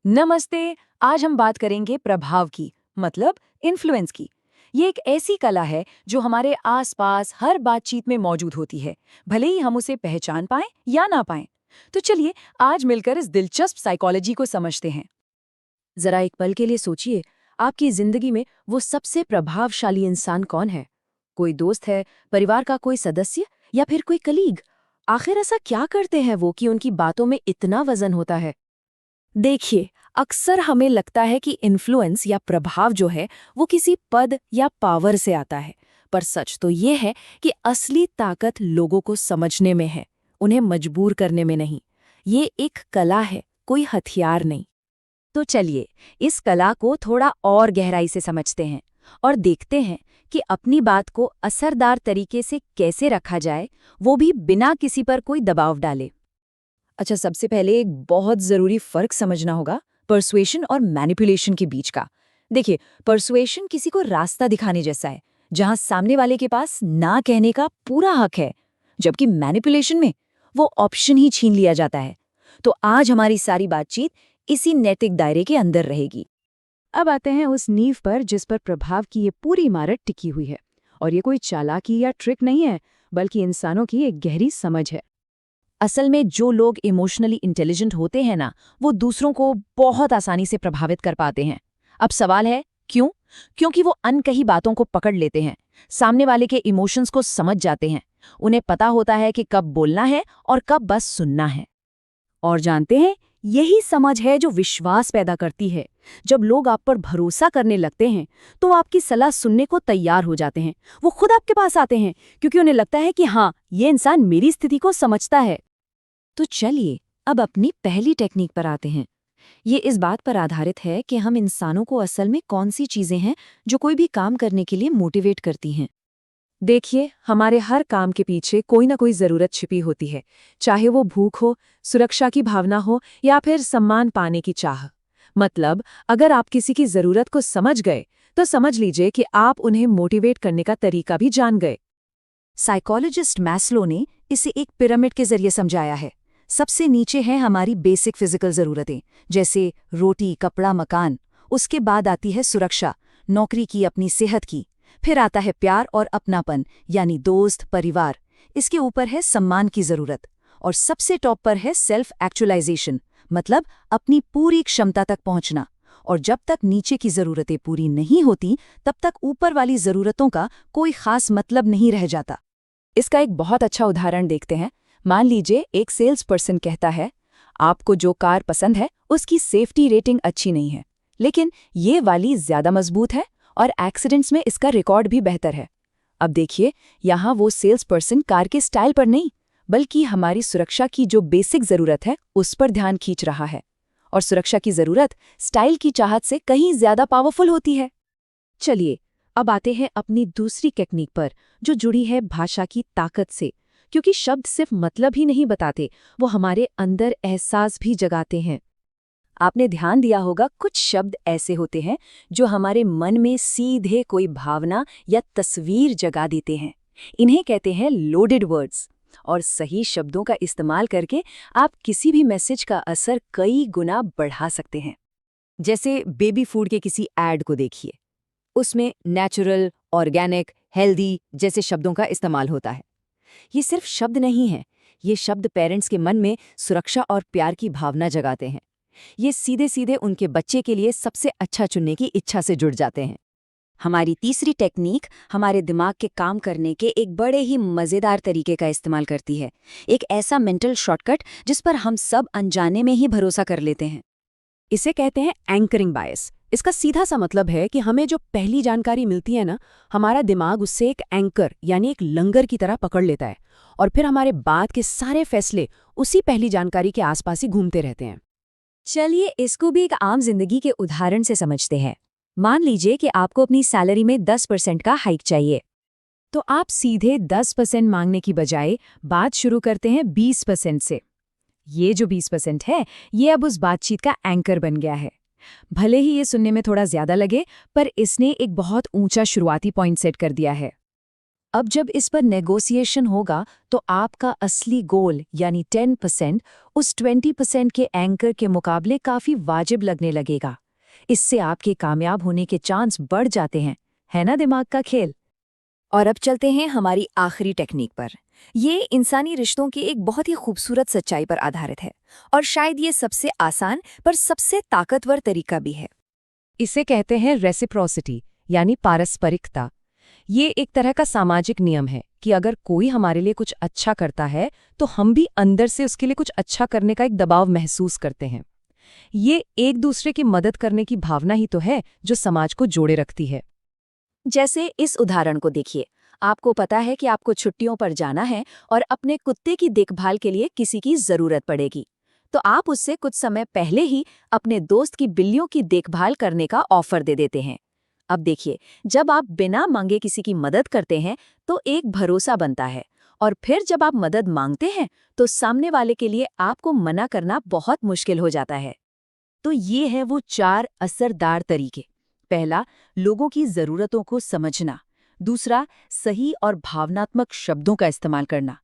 नमस्ते। आज हम बात करेंगे प्रभाव की, मतलब इन्फ्लुएंस की। ये एक ऐसी कला है जो हमारे आसपास हर बातचीत में मौजूद होती है, भले ही हम उसे पहचान पाएं या ना पाएं। तो चलिए आज मिलकर इस दिलचस्प साइकोलॉजी को समझते हैं। जरा एक पल के लिए सोचिए, आपकी जिंदगी में वो सबसे प्रभावशाली इंसान कौन है? कोई दोस्त है, परिवार का कोई सदस्य या फिर कोई कलीग? आखिर ऐसा क्या करते हैं वो कि उनकी बातों में इतना वजन होता है? देखिए, अक्सर हमें लगता है कि इन्फ्लुएंस या प्रभाव जो है वो किसी पद या पावर से आता है, पर सच तो ये है कि असली ताकत लोगों को समझने में है, उन्हें मजबूर करने में नहीं। ये एक कला है, कोई हथियार नहीं। तो चलिए इस कला को थोड़ा और गहराई से समझते हैं और देखते हैं कि अपनी बात को असरदार तरीके से कैसे रखा जाए, वो भी बिना किसी पर कोई दबाव डाले। अच्छा, सबसे पहले एक बहुत ज़रूरी फ़र्क समझना होगा पर्सुएशन और मैनिपुलेशन के बीच का। देखिए, पर्सुएशन किसी को रास्ता दिखाने जैसा है, जहाँ सामने वाले के पास ना कहने का पूरा हक है, जबकि मैनिपुलेशन में वो ऑप्शन ही छीन लिया जाता है। तो आज हमारी सारी बातचीत इसी नैतिक दायरे के अंदर रहेगी। अब आते हैं उस नींव पर जिस पर प्रभाव की ये पूरी इमारत टिकी हुई है। और ये कोई चालाकी या ट्रिक नहीं है, बल्कि इंसानों की एक गहरी समझ है। असल में जो लोग इमोशनली इंटेलिजेंट होते हैं ना, वो दूसरों को बहुत आसानी से प्रभावित कर पाते हैं। अब सवाल है क्यों? क्योंकि वो अनकही बातों को पकड़ लेते हैं, सामने वाले के इमोशंस को समझ जाते हैं। उन्हें पता होता है कि कब बोलना है और कब बस सुनना है। और जानते हैं, यही समझ है जो विश्वास पैदा करती है। जब लोग आप पर भरोसा करने लगते हैं तो वो आपकी सलाह सुनने को तैयार हो जाते हैं। वो खुद आपके पास आते हैं क्योंकि उन्हें लगता है कि हाँ, ये इंसान मेरी स्थिति को समझता है। तो चलिए अब अपनी पहली टेक्निक पर आते हैं। ये इस बात पर आधारित है कि हम इंसानों को असल में कौन सी चीजें हैं जो कोई भी काम करने के लिए मोटिवेट करती हैं। देखिए, हमारे हर काम के पीछे कोई ना कोई जरूरत छिपी होती है, चाहे वो भूख हो, सुरक्षा की भावना हो या फिर सम्मान पाने की चाह। मतलब, अगर आप किसी की जरूरत को समझ गए तो समझ लीजिए कि आप उन्हें मोटिवेट करने का तरीका भी जान गए। साइकोलॉजिस्ट मैस्लो ने इसे एक पिरामिड के जरिए समझाया है। सबसे नीचे हैं हमारी बेसिक फिजिकल जरूरतें, जैसे रोटी, कपड़ा, मकान। उसके बाद आती है सुरक्षा, नौकरी की, अपनी सेहत की। फिर आता है प्यार और अपनापन, यानी दोस्त, परिवार। इसके ऊपर है सम्मान की जरूरत, और सबसे टॉप पर है सेल्फ एक्चुअलाइजेशन, मतलब अपनी पूरी क्षमता तक पहुंचना। और जब तक नीचे की जरूरतें पूरी नहीं होती, तब तक ऊपर वाली जरूरतों का कोई खास मतलब नहीं रह जाता। इसका एक बहुत अच्छा उदाहरण देखते हैं। मान लीजिए एक सेल्स पर्सन कहता है, आपको जो कार पसंद है उसकी सेफ्टी रेटिंग अच्छी नहीं है, लेकिन ये वाली ज्यादा मजबूत है और एक्सीडेंट्स में इसका रिकॉर्ड भी बेहतर है। अब देखिए, यहाँ वो सेल्स पर्सन कार के स्टाइल पर नहीं, बल्कि हमारी सुरक्षा की जो बेसिक जरूरत है उस पर ध्यान खींच रहा है। और सुरक्षा की जरूरत स्टाइल की चाहत से कहीं ज्यादा पावरफुल होती है। चलिए, अब आते हैं अपनी दूसरी टेक्निक पर, जो जुड़ी है भाषा की ताकत से। क्योंकि शब्द सिर्फ मतलब ही नहीं बताते, वो हमारे अंदर एहसास भी जगाते हैं। आपने ध्यान दिया होगा, कुछ शब्द ऐसे होते हैं जो हमारे मन में सीधे कोई भावना या तस्वीर जगा देते हैं। इन्हें कहते हैं लोडेड वर्ड्स। और सही शब्दों का इस्तेमाल करके आप किसी भी मैसेज का असर कई गुना बढ़ा सकते हैं। जैसे बेबी फूड के किसी ऐड को देखिए, उसमें नेचुरल, ऑर्गेनिक, हेल्दी जैसे शब्दों का इस्तेमाल होता है। ये सिर्फ शब्द नहीं है, ये शब्द पेरेंट्स के मन में सुरक्षा और प्यार की भावना जगाते हैं। ये सीधे सीधे उनके बच्चे के लिए सबसे अच्छा चुनने की इच्छा से जुड़ जाते हैं। हमारी तीसरी टेक्निक हमारे दिमाग के काम करने के एक बड़े ही मज़ेदार तरीके का इस्तेमाल करती है। एक ऐसा मेंटल शॉर्टकट जिस पर हम सब अनजाने में ही भरोसा कर लेते हैं। इसे कहते हैं एंकरिंग बायस। इसका सीधा सा मतलब है कि हमें जो पहली जानकारी मिलती है ना, हमारा दिमाग उससे एक एंकर यानी एक लंगर की तरह पकड़ लेता है, और फिर हमारे बाद के सारे फैसले उसी पहली जानकारी के आसपास ही घूमते रहते हैं। चलिए इसको भी एक आम जिंदगी के उदाहरण से समझते हैं। मान लीजिए कि आपको अपनी सैलरी में 10% का हाइक चाहिए, तो आप सीधे 10% मांगने की बजाय बात शुरू करते हैं 20% से। ये जो 20% है, ये अब उस बातचीत का एंकर बन गया है। भले ही ये सुनने में थोड़ा ज्यादा लगे, पर इसने एक बहुत ऊंचा शुरुआती पॉइंट सेट कर दिया है। अब जब इस पर नेगोशिएशन होगा तो आपका असली गोल यानी 10% उस 20% के एंकर के मुकाबले काफी वाजिब लगने लगेगा। इससे आपके कामयाब होने के चांस बढ़ जाते हैं, है ना दिमाग का खेल। और अब चलते हैं हमारी आखिरी टेक्निक पर। ये इंसानी रिश्तों की एक बहुत ही खूबसूरत सच्चाई पर आधारित है और शायद ये सबसे आसान पर सबसे ताकतवर तरीका भी है। इसे कहते हैं रेसिप्रोसिटी यानी पारस्परिकता। ये एक तरह का सामाजिक नियम है कि अगर कोई हमारे लिए कुछ अच्छा करता है तो हम भी अंदर से उसके लिए कुछ अच्छा करने का एक दबाव महसूस करते हैं। ये एक दूसरे की मदद करने की भावना ही तो है जो समाज को जोड़े रखती है। जैसे इस उदाहरण को देखिए, आपको पता है कि आपको छुट्टियों पर जाना है और अपने कुत्ते की देखभाल के लिए किसी की जरूरत पड़ेगी, तो आप उससे कुछ समय पहले ही अपने दोस्त की बिल्लियों की देखभाल करने का ऑफर दे देते हैं। अब देखिए, जब आप बिना मांगे किसी की मदद करते हैं तो एक भरोसा बनता है, और फिर जब आप मदद मांगते हैं तो सामने वाले के लिए आपको मना करना बहुत मुश्किल हो जाता है। तो ये हैं वो 4 असरदार तरीके। पहला, लोगों की ज़रूरतों को समझना। दूसरा, सही और भावनात्मक शब्दों का इस्तेमाल करना।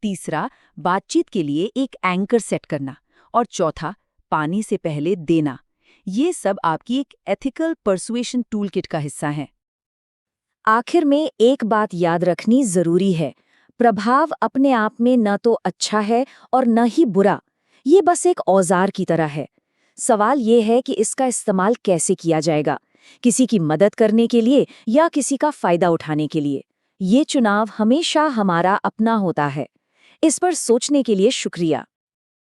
तीसरा, बातचीत के लिए एक एंकर सेट करना। और चौथा, पाने से पहले देना। ये सब आपकी एक एथिकल परसुएशन टूलकिट का हिस्सा हैं। आखिर में एक बात याद रखनी जरूरी है, प्रभाव अपने आप में न तो अच्छा है और न ही बुरा, ये बस एक औजार की तरह है। सवाल ये है कि इसका इस्तेमाल कैसे किया जाएगा, किसी की मदद करने के लिए या किसी का फायदा उठाने के लिए। ये चुनाव हमेशा हमारा अपना होता है। इस पर सोचने के लिए शुक्रिया।